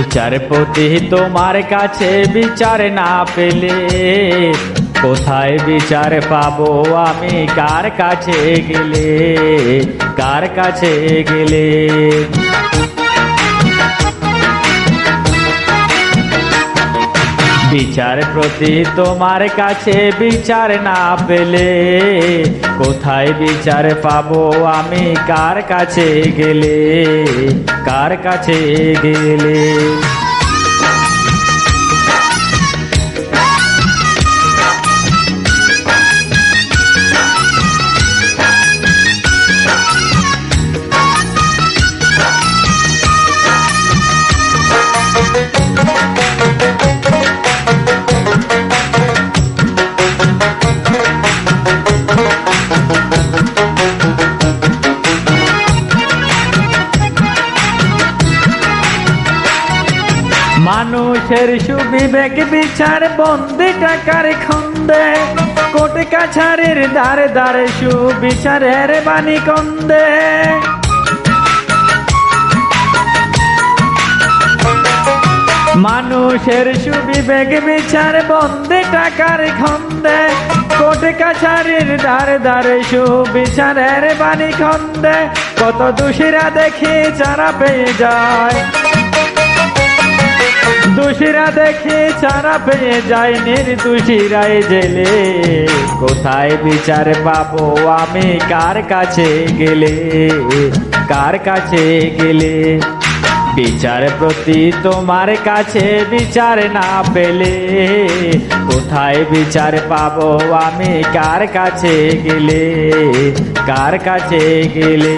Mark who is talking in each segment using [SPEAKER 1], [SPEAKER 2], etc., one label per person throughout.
[SPEAKER 1] বিচারপতি তোমার কাছে বিচার না পেলে কোথায় বিচার পাবো আমি? কার কাছে গেলে, কার কাছে গেলে? বিচারপতি তোমার কাছে বিচার না পেলে কোথায় বিচার পাবো আমি? কার কাছে গেলে, কার কাছে গেলে? মানুষের সুবিবেক বিচার বন্দি টাকার খন্দে, কোর্ট কাছারির দ্বারে দ্বারে সুবিচারের বাণী কন্দে। মানুষের সুবিবেক বিচার বন্দি টাকার খন্দে, কোর্ট কাছারির দ্বারে দ্বারে সুবিচারের বাণী খন্দে। কত দোষীরা দেখি যারা পেয়ে যায়, দোষীরা দেখে ছাড়া পেয়ে যায়, নির্দোষীরাই জেলে। কোথায় বিচার পাবো আমি? কার কাছে গেলে, কার কাছে গেলে? বিচারপতি তোমার কাছে বিচার না পেলে কোথায় বিচার পাবো আমি? কার কাছে গেলে, কার কাছে গেলে?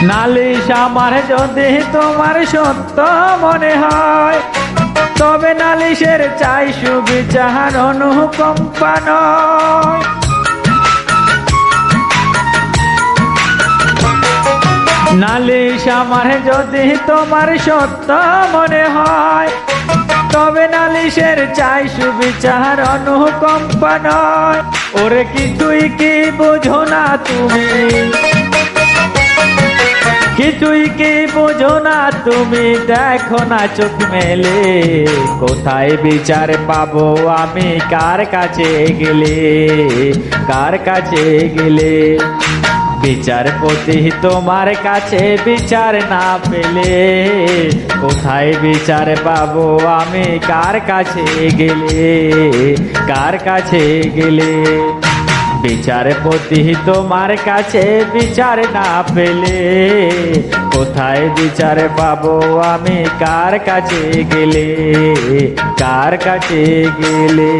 [SPEAKER 1] নালিশ আমার যদি তোমার সত্য মনে হয়, তবে নালিশের চাই সুবিচার অনুকম্পা নয়। নালিশ আমার যদি তোমার সত্য মনে হয়, তবে নালিশের চাই সুবিচার অনুকম্পা নয়। ওরে কিছুই কি বুঝো না তুমি, কিছুই কি বোঝো না তুমি, দেখো না চোখ মেলে। কোথায় বিচার পাবো আমি? কার কাছে গেলে, কার কাছে গেলে? বিচারপতি তোমার কাছে বিচার না পেলে কোথায় বিচার পাবো আমি? কার কাছে গেলে, কার কাছে গেলে? বিচারপতি তোমার কাছে বিচার না পেলে কোথায় বিচার পাবো আমি? কার কাছে গেলে, কার কাছে গেলে?